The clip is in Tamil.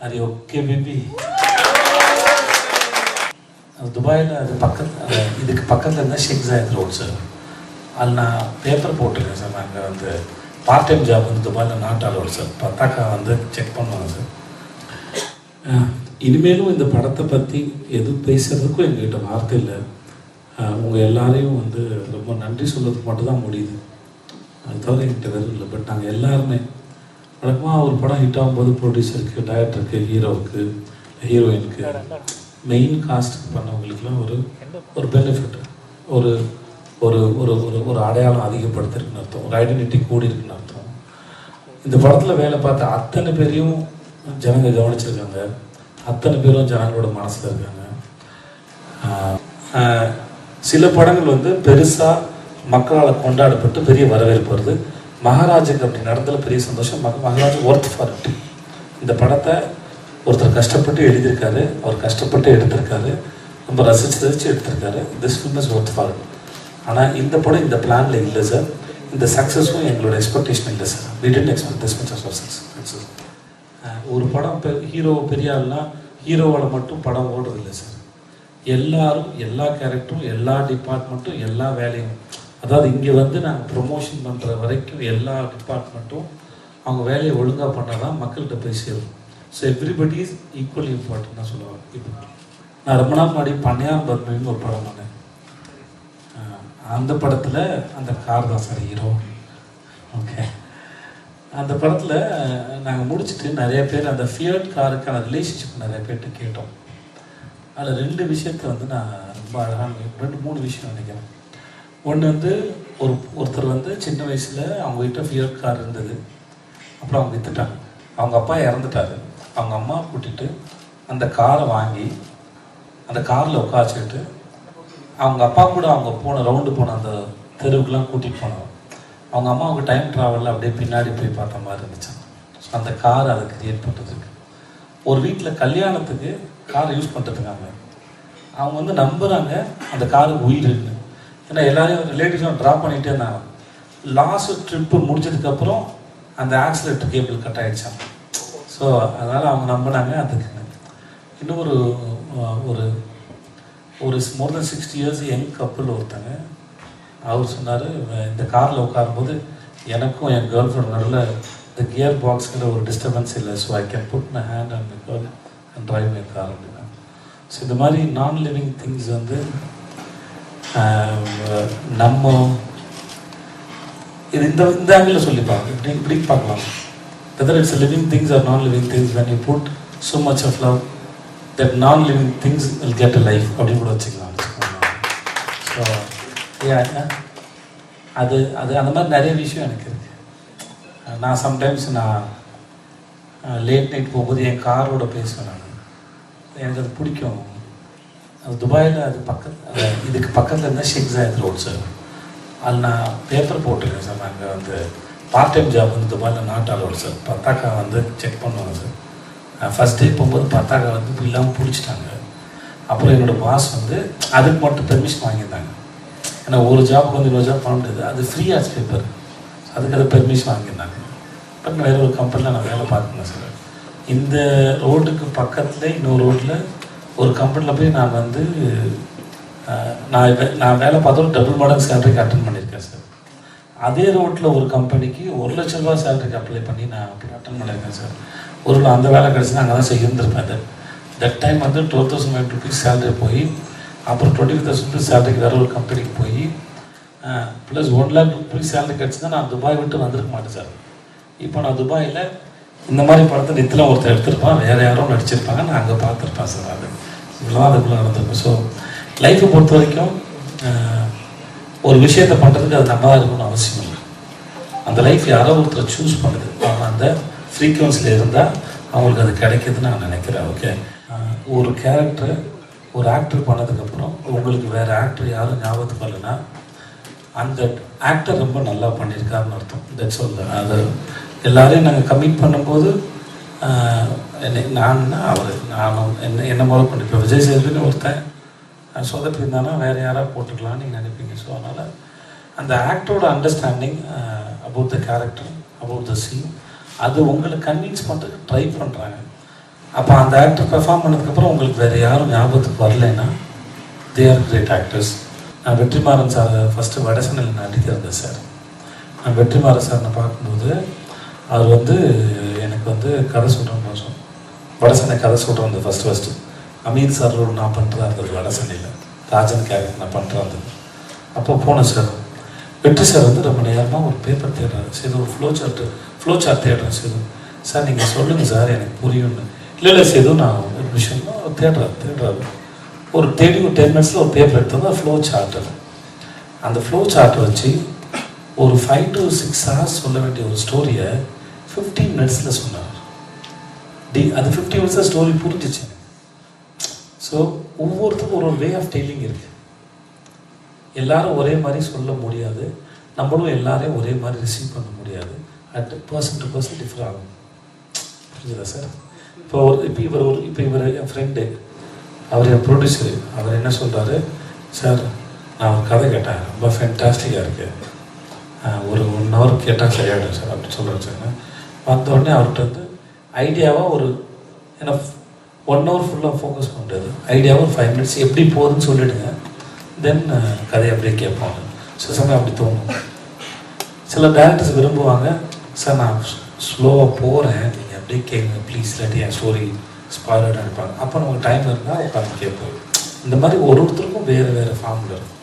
அது ஓகே பேபி. துபாயில் அது பக்கத்து இதுக்கு பக்கத்தில் இருந்தால் ஷேக் ஜாயத் ரோட் சார். அதில் நான் பேப்பர் போட்டிருக்கேன் சார். நாங்கள் வந்து பார்ட் டைம் ஜாப் வந்து துபாயில் நாட் அலோடு சார். பத்தாக்கா வந்து செக் பண்ணுவாங்க சார். இனிமேலும் இந்த படத்தை பற்றி எது பேசுகிறதுக்கும் எங்ககிட்ட வார்த்தை இல்லை. உங்கள் எல்லாரையும் வந்து ரொம்ப நன்றி சொல்கிறதுக்கு மட்டும்தான் முடியுது. அது தவிர என்கிட்ட வெறும் இல்லை. பட் நாங்கள் எல்லாருமே வழக்கமாக ஒரு படம் ஹிட் ஆகும்போது ப்ரொடியூசருக்கு, டைரக்டருக்கு, ஹீரோவுக்கு, ஹீரோயினுக்கு, மெயின் காஸ்ட்டுக்கு பண்ணவங்களுக்குலாம் ஒரு பெனிஃபிட், ஒரு ஒரு ஒரு ஒரு ஒரு அடையாளம் அதிகப்படுத்திருக்குன்னு அர்த்தம், ஒரு ஐடென்டிட்டி கூடி இருக்குன்னு அர்த்தம். இந்த படத்தில் வேலை பார்த்த அத்தனை பேரையும் ஜனங்க கவனிச்சிருக்காங்க. அத்தனை பேரும் ஜனங்களோட மனசில் இருக்காங்க. சில படங்கள் வந்து பெருசாக மக்களால் கொண்டாடப்பட்டு பெரிய வரவேற்பு வருது. மகாராஜுக்கு அப்படி நடந்ததில் பெரிய சந்தோஷம். Maharaj worth for it. இந்த படத்தை ஒருத்தர் கஷ்டப்பட்டு எழுதியிருக்காரு, அவர் கஷ்டப்பட்டு எடுத்திருக்காரு, ரொம்ப ரசித்து எடுத்திருக்காரு. This film is worth for it. ஆனால் இந்த படம் இந்த பிளானில் இல்லை சார். இந்த சக்ஸஸும் எங்களோட எக்ஸ்பெக்டேஷன் இல்லை sir. We didn't expect this much of success. ஒரு படம் ஹீரோ பெரிய ஆள்னா ஹீரோவால் மட்டும் படம் ஓடுறதில்லை சார். எல்லாரும், எல்லா கேரக்டரும், எல்லா டிபார்ட்மெண்ட்டும், எல்லா வேலையும், அதாவது இங்கே வந்து நாங்கள் ப்ரொமோஷன் பண்ணுற வரைக்கும் எல்லா டிபார்ட்மெண்ட்டும் அவங்க வேலையை ஒழுங்காக பண்ணால் தான் மக்கள்கிட்ட போய் சேரும். So everybody is equally important தான் சொல்லுவாங்க. இப்போ நான் ரொம்ப நாள் முன்னாடி பண்ணையார் பத்மின்னு ஒரு படம் பண்ணேன். அந்த படத்தில் அந்த கார் தான் சார் ஹீரோ. ஓகே, அந்த படத்தில் நாங்கள் முடிச்சுட்டு நிறைய பேர் அந்த ஃபியட் காருக்கான ரிலேஷன்ஷிப் நிறைய பேர்கிட்ட கேட்டோம். அதில் 2 விஷயத்தை வந்து நான் ரொம்ப அழகான 2-3 விஷயம் நினைக்கிறேன். ஒன்று வந்து ஒருத்தர் வந்து சின்ன வயசில் அவங்க வீட்டில் ஃபியட் கார் இருந்தது. அப்புறம் அவங்க விற்றுட்டாங்க. அவங்க அப்பா இறந்துட்டாரு. அவங்க அம்மா கூட்டிகிட்டு அந்த காரை வாங்கி அந்த காரில் உட்காச்சிட்டு அவங்க அப்பா கூட அவங்க ரவுண்டு போன அந்த தெருவுக்கெலாம் கூட்டிகிட்டு போனாங்க. அவங்க அம்மாவுக்கு டைம் ட்ராவலில் அப்படியே பின்னாடி போய் பார்த்த மாதிரி இருந்துச்சு. ஸோ அந்த கார் அதை கிரியேட் பண்ணுறதுக்கு ஒரு வீட்டில் கல்யாணத்துக்கு காரை யூஸ் பண்ணுறதுக்காங்க. அவங்க வந்து நம்புகிறாங்க அந்த காருக்கு உயிர் இருக்குன்னு. ஏன்னா எல்லாரையும் ரிலேட்டிவ்ஸும் ட்ராப் பண்ணிகிட்டே இருந்தாங்க. லாஸ்ட் ட்ரிப்பு முடிச்சதுக்கப்புறம் அந்த ஆக்சிலேட்டர் கேபிள் கட் ஆகிடுச்சாங்க. ஸோ அதனால் அவங்க நம்பினாங்க. அதுக்கு இன்னும் ஒரு மோர் தென் 60 இயர்ஸ் யங் கப்புள் ஒருத்தங்க அவர் சொன்னார், இந்த காரில் உட்காரும்போது எனக்கும் என் கேர்ள் ஃப்ரெண்ட் நடுவில் இந்த கியர் பாக்ஸுங்கிற ஒரு டிஸ்டர்பன்ஸ் இல்லை. So I can put my hand and my girl and drive my car அப்படின்னா. ஸோ இந்த மாதிரி நான் லிவிங் திங்ஸ் வந்து நம்ம இது இந்த ஆங்கிளில் சொல்லி பார்க்கலாம், இப்படி பார்க்கலாம். Whether it's living things are நான் living things, when you put so much of love, that non-living things will get a life அப்படின்னு கூட வச்சுக்கலாம். ஸோ அது அந்த மாதிரி நிறைய விஷயம் எனக்கு இருக்குது. நான் சம்டைம்ஸ் லேட் நைட் போகும்போது என் காரோட பேசுவேன். நான் எனக்கு அது பிடிக்கும். அது துபாயில் அது இதுக்கு பக்கத்தில் இருந்தால் ஷேக் ஜாயத் ரோட் சார். அதில் நான் பேப்பர் போட்டிருக்கேன் சார். நாங்கள் வந்து பார்ட் டைம் ஜாப் வந்து துபாயில் நாட் அலோடு சார். பத்தாக்கா வந்து செக் பண்ணுவாங்க சார். ஃபஸ்ட் டே போகும்போது பத்தாக்கா வந்து இல்லாமல் பிடிச்சிட்டாங்க. அப்புறம் என்னோடய பாஸ் வந்து அதுக்கு மட்டும் பெர்மிஷன் வாங்கியிருந்தாங்க. ஏன்னா ஒரு ஜாப்புக்கு வந்து இன்னொரு ஜாப் பண்ண முடியாது, அது ஃப்ரீ ஆர்ட்ஸ் பேப்பர், அதுக்கு அது பெர்மிஷன் வாங்கியிருந்தாங்க. பட் நான் வேறு ஒரு கம்பெனியில் நான் வேலை பார்த்துருந்தேன் சார். இந்த ரோடுக்கு பக்கத்தில் இன்னொரு ரோட்டில் ஒரு கம்பெனியில் போய் நான் வந்து நான் வேலை பார்த்தோம் டபுள் மடங்கு சேலரிக்கு அட்டன் பண்ணியிருக்கேன் சார். அதே ரோட்டில் ஒரு கம்பெனிக்கு 1 லட்ச ரூபா சேலரிக்கு அப்ளை பண்ணி நான் அப்படி அட்டன் பண்ணியிருக்கேன் சார். ஒரு அந்த வேலை கிடச்சி அங்கே தான் இருந்திருப்பேன். தட் டைம் வந்து 12,500 rupees சேலரி போய் அப்புறம் 25,000 rupees சேலரிக்கு வேறு ஒரு கம்பெனிக்கு போய் ப்ளஸ் 1 lakh rupees சேலரி கிடச்சிதான் நான் துபாய் விட்டு வந்திருக்க மாட்டேன் சார். இப்போ நான் துபாயில் இந்த மாதிரி படத்தை நித்தில ஒருத்தர் எடுத்திருப்பான், வேறு யாரும் நடிச்சிருப்பாங்க, நான் அங்கே பார்த்துருப்பேன் சார். அது இவ்வளோ அதுக்குள்ளே நடந்திருக்கும். ஸோ லைஃப்பை பொறுத்த வரைக்கும் ஒரு விஷயத்தை பண்ணுறதுக்கு அது நம்ம தான் இருக்கணும்னு அவசியம் இல்லை. அந்த லைஃப் யாரோ ஒருத்தர் சூஸ் பண்ணுது, அவங்க அந்த ஃப்ரீக்குவன்சியில் இருந்தால் அவங்களுக்கு அது கிடைக்கிதுன்னு நான் நினைக்கிறேன். ஓகே, ஒரு கேரக்டர் ஒரு ஆக்டர் பண்ணதுக்கப்புறம் உங்களுக்கு வேறு ஆக்டர் யாரும் ஞாபகத்துக்கு வரலைன்னா அந்த ஆக்டர் ரொம்ப நல்லா பண்ணியிருக்காருன்னு அர்த்தம். That's all. அது எல்லாரையும் நாங்கள் கமிட் பண்ணும்போது நானும் என்ன முறை பண்ணிப்பேன். விஜய் சேதுபதினு ஒருத்தன் சொதப்பி இருந்தானா வேறு யாராவது போட்டுக்கலான்னு நீங்கள் நினைப்பீங்க. ஸோ அதனால் அந்த ஆக்டரோட understanding about the character, about the scene, அது உங்களை கன்வின்ஸ் பண்ணுறதுக்கு ட்ரை பண்ணுறாங்க. அப்போ அந்த ஆக்டர் பெர்ஃபார்ம் பண்ணதுக்கப்புறம் உங்களுக்கு வேறு யாரும் ஞாபகத்துக்கு வரலைன்னா தே ஆர் கிரேட் ஆக்டர்ஸ். நான் வெற்றிமாறன் சார் ஃபஸ்ட்டு வடசனையில் நான் நடிக்கிறேன் சார். நான் வெற்றிமாறன் சார் நான் பார்க்கும்போது அவர் வந்து எனக்கு வந்து கதை சொல்கிறேன் கொஞ்சம் வடசனை கதை சொல்கிறேன் அந்த ஃபஸ்ட்டு அமீர் சார் நான் பண்ணுறதா இருந்தது வடசனையில் ராஜன் கேரக்டர் நான் பண்ணுறேன். அப்போ போனேன் சார். வெற்றி சார் வந்து ரொம்ப நேரமாக ஒரு பேப்பர் தேடுறாரு. சரி ஒரு ஃப்ளோ சார்ட் தேடுறேன். சரி சார் நீங்கள் சொல்லுங்கள் சார் எனக்கு புரியும்னு. இல்லை சேது நான் ஒரு விஷயம்னா தேடுறாரு ஒரு 10 மினிட்ஸில் ஒரு பேப்பர் எடுத்தது ஃப்ளோ சார்ட்டு. அந்த ஃப்ளோ சார்ட்டை வச்சு ஒரு 5 to 6 hours சொல்ல வேண்டிய ஒரு ஸ்டோரியை 15 மினிட்ஸில் சொன்னார். அது 15 மினிட்ஸில் ஸ்டோரி புரிஞ்சிச்சு. ஸோ ஒவ்வொருத்தருக்கும் ஒரு வே ஆஃப் டெல்லிங் இருக்குது. எல்லாரும் ஒரே மாதிரி சொல்ல முடியாது, நம்மளும் எல்லாரையும் ஒரே மாதிரி ரிசீவ் பண்ண முடியாது. At person to person differ ஆகும். புரிஞ்சுதா சார்? இப்போ இவர் என் ஃப்ரெண்டு, அவர் என் ப்ரொடியூசரு. அவர் என்ன சொல்கிறாரு, சார் நான் ஒரு கதை கேட்டேன், ரொம்ப ஃபேன்டாஸ்டிக்காக இருக்குது, ஒரு 1 hour கேட்டால் சரியாயிடும் சார் அப்படின்னு சொல்கிறார் சார். வந்த உடனே அவர்கிட்ட வந்து ஐடியாவாக ஒரு ஏன்னா 1 hour ஃபுல்லாக ஃபோக்கஸ் பண்ணுறது, ஐடியாவாக ஒரு 5 minutes எப்படி போகுதுன்னு சொல்லிவிடுங்க, தென் கதையை அப்படியே கேட்பாங்க. சில சமயம் அப்படி தோணும். சில டேரக்டர்ஸ் விரும்புவாங்க, சார் நான் ஸ்லோவாக போகிறேன், நீங்கள் அப்படியே கேட்குங்க ப்ளீஸ், இல்லாட்டி என் ஸ்டோரி ஸ்பாயிலர்டாக இருப்பாங்க. அப்போ நமக்கு டைம் இருந்தால் உட்காந்து கேட்போம். இந்த மாதிரி ஒருத்தருக்கும் வேறு ஃபார்மில் இருக்கும்.